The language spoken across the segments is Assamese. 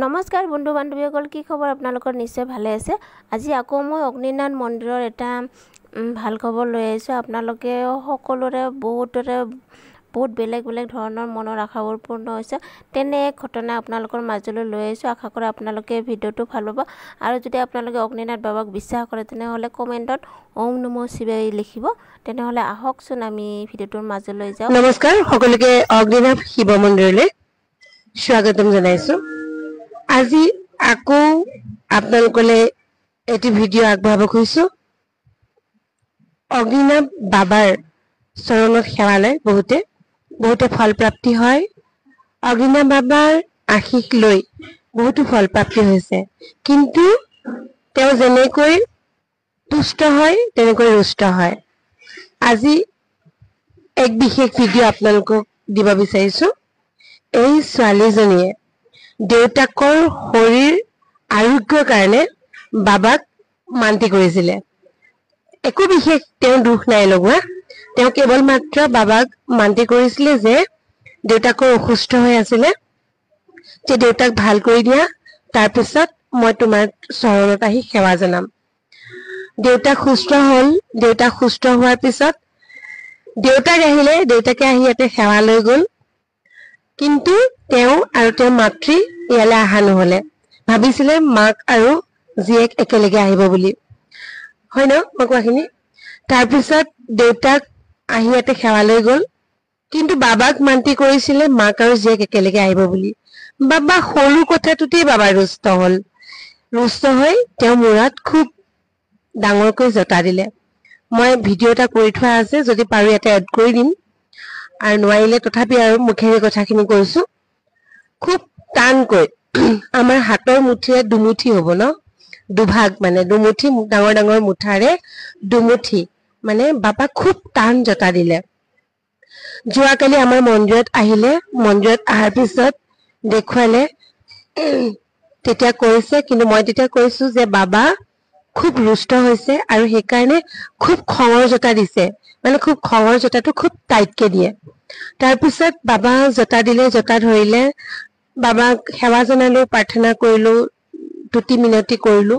নমস্কাৰ বন্ধু বান্ধৱীসকল, কি খবৰ? আপোনালোকৰ নিশ্চয় ভালে আছে। আজি আকৌ মই অগ্নিনাথ মন্দিৰৰ এটা ভাল খবৰ লৈ আহিছোঁ। আপোনালোকে সকলোৰে বহুত বেলেগ ধৰণৰ মনৰ আশাবোৰ পূৰ্ণ হৈছে, তেনে এক ঘটনা আপোনালোকৰ মাজলৈ লৈ আহিছোঁ। আশা কৰোঁ আপোনালোকে ভিডিঅ'টো ভাল পাব। আৰু যদি আপোনালোকে অগ্নিনাথ বাবাক বিশ্বাস কৰে তেনেহ'লে কমেণ্টত ওম নমঃ শিৱায় লিখিব। তেনেহ'লে আহকচোন আমি ভিডিঅ'টোৰ মাজলৈ যাওঁ। নমস্কাৰ, সকলোকে অগ্নিনাথ শিৱ মন্দিৰলৈ স্বাগতম জনাইছোঁ। আজি আকৌ আপোনালোকলৈ এটি ভিডিঅ' আগবঢ়াব খুজিছোঁ। অগ্নিনাথ বাবাৰ চৰণত সেৱা লয় বহুতে ফল প্ৰাপ্তি হয়। অগ্নিনাথ বাবাৰ আশীষ লৈ বহুতো ফল প্ৰাপ্তি হৈছে, কিন্তু তেওঁ যেনেকৈ তুষ্ট হয় তেনেকৈ ৰুষ্ট হয়। আজি এক বিশেষ ভিডিঅ' আপোনালোকক দিব বিচাৰিছোঁ। এই ছোৱালীজনীয়ে দেউতাকৰ শৰীৰ আৰোগ্যৰ কাৰণে বাবাক মান্তি কৰিছিলে। একো বিশেষ তেওঁ দুখ নাই লগোৱা। তেওঁ কেৱল মাত্ৰ বাবাক মান্তি কৰিছিলে যে দেউতাকৰ অসুস্থ হৈ আছিলে, যে দেউতাক ভাল কৰি দিয়া, তাৰপিছত মই তোমাৰ চৰণত আহি সেৱা জনাম। দেউতাক সুস্থ হ'ল। দেউতাক সুস্থ হোৱাৰ পিছত দেউতাকে আহি ইয়াতে সেৱা লৈ গ'ল, কিন্তু তেওঁ আৰু তেওঁৰ মাতৃ ইয়ালৈ অহা নহ'লে। ভাবিছিলে মাক আৰু জীয়েক একেলগে আহিব বুলি, হয় ন মই কোৱাখিনি। তাৰপিছত দেউতাক আহি ইয়াতে সেৱা লৈ গ'ল, কিন্তু বাবাক মান্তি কৰিছিলে মাক আৰু জীয়েক একেলগে আহিব বুলি। বাবা সৰু কথাটোতেই বাবা ৰুষ্ট হ'ল। ৰুষ্ট হৈ তেওঁ মূৰত খুব ডাঙৰকৈ জতা দিলে। মই ভিডিঅ' এটা কৰি থোৱা আছে, যদি পাৰোঁ ইয়াতে এড কৰি দিম, আৰু নোৱাৰিলে তথাপি আৰু মুখেৰে কথাখিনি কৈছোঁ। খুব টানকৈ আমাৰ হাতৰ মুঠিৰে দুমুঠি হ'ব ন, দুভাগ মানে দুমুঠি, ডাঙৰ ডাঙৰ মুঠাৰে দুমুঠি মানে বাবাক খুব টান জতা দিলে। যোৱাকালি আমাৰ মন্দিৰত আহিলে, মন্দিৰত অহাৰ পিছত দেখুৱালে, তেতিয়া কৈছে, কিন্তু মই তেতিয়া কৈছোঁ যে বাবা খুব ৰুষ্ট হৈছে আৰু সেইকাৰণে খুব খঙৰ জতা দিছে, মানে খুব খঙৰ জতাটো খুব টাইটকে দিয়ে। তাৰপিছত বাবা জতা দিলে, জতা ধৰিলে, বাবাক সেৱা জনালো, প্ৰাৰ্থনা কৰিলো, তুতি মিনতি কৰিলো।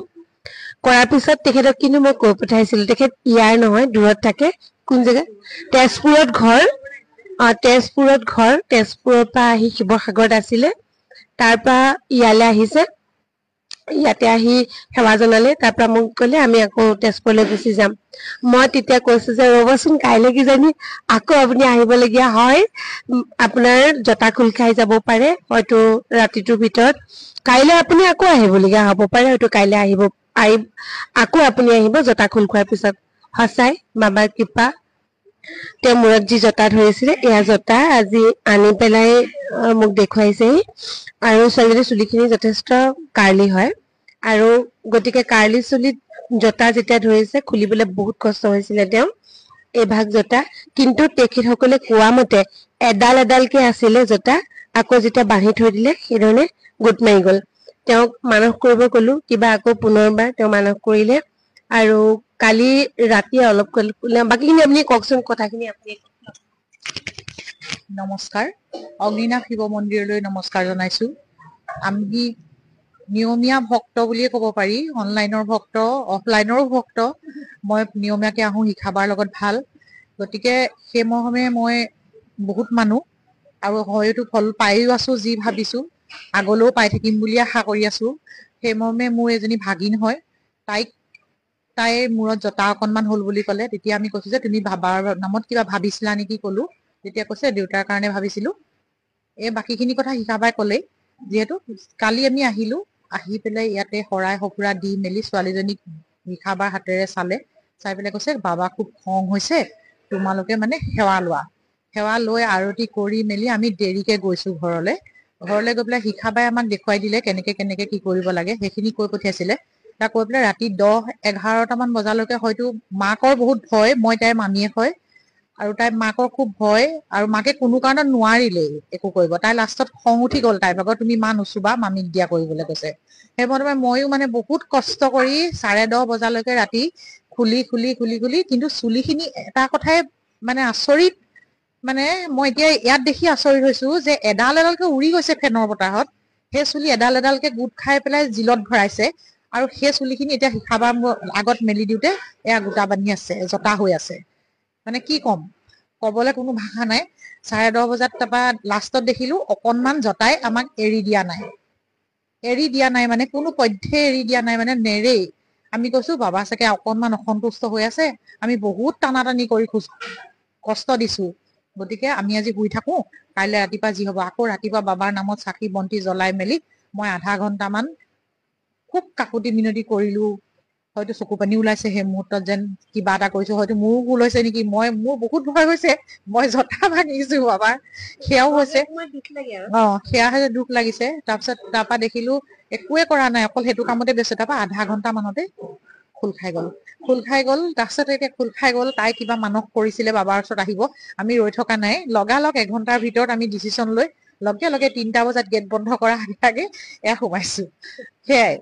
কৰাৰ পিছত তেখেতক কিন্তু মই কৈ পঠাইছিলো, তেখেত ইয়াৰ নহয়, দূৰত থাকে। কোন জেগা? তেজপুৰত ঘৰ। তেজপুৰৰ পৰা আহি শিৱসাগৰত আছিলে, তাৰ পৰা ইয়ালৈ আহিছে। ইয়াতে আহি সেৱা জনালে, তাৰ পৰা মোক ক'লে আমি আকৌ তেজপুৰলৈ গুচি যাম। মই তেতিয়া কৈছো যে ৰ'বচোন, কাইলৈ কিজানি আকৌ আপুনি আহিবলগীয়া হয়, আপোনাৰ জতা খোল খাই যাব পাৰে, হয়তো ৰাতিটোৰ ভিতৰত। কাইলৈ আপুনি আকৌ আহিবলগীয়া হ'ব পাৰে, হয়তো কাইলৈ আকৌ আপুনি আহিব জতা খোল খোৱাৰ পিছত। সঁচাই বাবাৰ কৃপা। তেওঁ মূৰত যি জতা ধৰিছিলে, এয়া জতা আজি আনি পেলাই মোক দেখুৱাইছেহি। আৰু ছোৱালীজনীৰ চুলিখিনি যথেষ্ট কাৰ্লি হয়, আৰু গতিকে কাৰ্লি চুলিত জতা যেতিয়া ধৰিছে, খুলিবলৈ বহুত কষ্ট হৈছিলে তেওঁ এইভাগ জতা। কিন্তু তেখেতসকলে কোৱা মতে এডালকে আছিলে জতা, আকৌ যেতিয়া বান্ধি থৈ দিলে সেইধৰণে গোট মাৰি গ'ল। তেওঁক মানস কৰিব ক'লো, কিবা আকৌ পুনৰবাৰ তেওঁ মানস কৰিলে। আৰু কালি ৰাতি অলপ বাকীখিনি আপুনি কওকচোন, কথাখিনি আপুনি। নমস্কাৰ, অগ্নিনাথ শিৱ মন্দিৰলৈ নমস্কাৰ জনাইছো। আমি নিয়মীয়া ভক্ত বুলিয়ে ক'ব পাৰি, অনলাইনৰ ভক্ত, অফলাইনৰো ভক্ত। মই নিয়মীয়াকে আহোঁ, শিখাবাৰ লগত ভাল। গতিকে সেই মৰ্মে মই বহুত মানুহ, আৰু হয়তো ফল পাইও আছো, যি ভাবিছো আগলৈও পাই থাকিম বুলি আশা কৰি আছো। সেই মৰ্মে মোৰ এজনী ভাগিন হয়, তাইৰ মূৰত জতা অকনমান হ'ল বুলি ক'লে। তেতিয়া আমি কৈছো যে তুমি বাবাৰ নামত কিবা ভাবিছিলা নেকি ক'লো, তেতিয়া কৈছে দেউতাৰ কাৰণে ভাবিছিলো। এই বাকীখিনি কথা শিখাবাই ক'লেই। যিহেতু কালি আমি আহিলো, আহি পেলাই ইয়াতে শৰাই সঁফুৰা দি মেলি ছোৱালীজনীক শিখাবাৰ হাতেৰে চাই পেলাই কৈছে বাবা খুব খং হৈছে, তোমালোকে মানে সেৱা লোৱা। সেৱা লৈ আৰতি কৰি মেলি আমি দেৰিকে গৈছো ঘৰলে গৈ পেলাই শিখাবাই আমাক দেখুৱাই দিলে কেনেকে কি কৰিব লাগে, সেইখিনি কৈ পঠিয়াইছিলে। তাক কৈ পেলাই ৰাতি 10-11টামান বজালৈকে হয়তো মাকৰ বহুত ভয়, মই তাইৰ মামীয়েক হয়, আৰু তাইৰ মাকৰ খুব ভয়, আৰু মাকে কোনো কাৰণত নোৱাৰিলেই একো কৰিব। তাই লাষ্টত খং উঠি গ'ল, তাইৰ ভাগৰ তুমি মা নুচুবা, মামীক দিয়া কৰিবলৈ কৈছে। সেইমতে ময়ো মানে বহুত কষ্ট কৰি 10:30 বজালৈকে ৰাতি খুলি কিন্তু চুলিখিনি এটা কথাই মানে আচৰিত, মানে মই এতিয়া ইয়াত দেখি আচৰিত হৈছো যে এডালকে উৰি গৈছে ফেনৰ বতাহত, সেই চুলি এডাল এডালকে গোট খাই পেলাই জিলত ভৰাইছে আৰু সেই চুলিখিনি এতিয়া শিখাবাৰ আগত মেলি দিওঁতে এয়া গোটা বান্ধি আছে, জতা হৈ আছে। মানে কি ক'ম, ক'বলৈ কোনো ভাষা নাই। 10:30 বজাত তাৰপৰা লাষ্টত দেখিলো অকনমান জতাই আমাক এৰি দিয়া নাই মানে কোনো পধ্যে এৰি দিয়া নাই, মানে নেৰেই। আমি কৈছো বাবা চাগে অকনমান অসন্তুষ্ট হৈ আছে, আমি বহুত টানাটানি কৰি কষ্ট দিছো, গতিকে আমি আজি শুই থাকো, কাইলৈ ৰাতিপুৱা যি হব। আকৌ ৰাতিপুৱা বাবাৰ নামত চাকি বন্তি জ্বলাই মেলি মই আধা ঘন্টামান খুব কাকুতি মিনতি কৰিলো। হয়তো চকু পানী ওলাইছে সেই মুহূৰ্তত, যেন কিবা এটা কৰিছো, হয়তো মোৰো ভুল হৈছে নেকি। মোৰ বহুত ভয় হৈছে, মই জতা ভাঙিছো বাবাৰ, সেয়াও হৈছে। সেয়া হৈছে দুখ লাগিছে। তাৰপৰা দেখিলো একোৱে কৰা নাই, অকল সেইটো কামতে ব্যস্ত। তাৰপৰা আধা ঘন্টা মানতে খোল খাই গল। তাৰপিছত এতিয়া খোল খাই গল, তাই কিবা মানস কৰিছিলে বাবাৰ ওচৰত আহিব। আমি ৰৈ থকা নাই, লগালগ 1 ঘন্টাৰ ভিতৰত আমি ডিচিছন লৈ লগে 3টা বজাত গেট বন্ধ কৰা আগে এয়া সোমাইছো। সেয়াই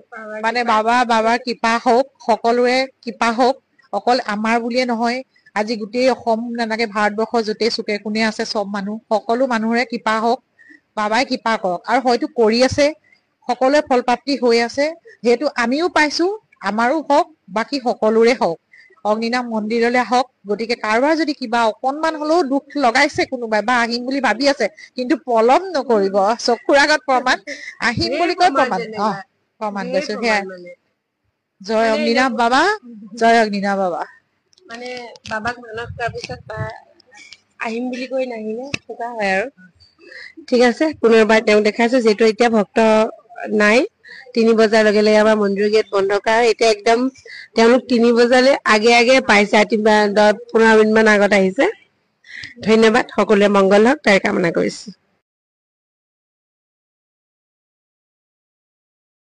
মানে বাবাৰ কৃপা হওক, সকলোৰে কৃপা হওক, অকল আমাৰ বুলিয়ে নহয়, আজি গোটেই অসম নালাগে ভাৰতবৰ্ষৰ য'তেই চুকে কোণে আছে চব মানুহ, সকলো মানুহৰে কৃপা হওক, বাবাই কৃপা কৰক। আৰু হয়তো কৰি আছে, সকলোৱে ফলপ্ৰাপ্তি হৈ আছে, যিহেতু আমিও পাইছো, আমাৰো হওক, বাকী সকলোৰে হওক, অগ্নিনাভ মন্দিৰলৈ আহক। গতিকে কাৰোবাৰ যদি কিবা অকনমান হলেও দুখ লগাইছে কোনোবাই বা আহিম বুলি ভাবি আছে, কিন্তু পলম নকৰিব, চকুৰ আগত প্ৰমাণ, আহিম বুলি কৈ প্ৰমাণ দিছো। সেয়াই, জয় অগ্নিনাভ বাবা, জয় অগ্নিনাভ বাবা। মানে বাবাক মানস কৰাৰ পিছত আহিম বুলি কৈ নাহিলে এনেকুৱা হয় আৰু। ঠিক আছে, পুনৰবাৰ তেওঁ দেখাইছো, যিহেতু এতিয়া ভক্ত নাই। 3 বজাৰ লগে লগে আমাৰ মন্দিৰৰ গেট বন্ধ কৰা, এতিয়া একদম তেওঁলোক 3 বজালে আগে পাইছে, 10-15 মিনিট মান আগত আহিছে। ধন্যবাদ, সকলোৱে মংগল হওক তাই কামনা কৰিছো।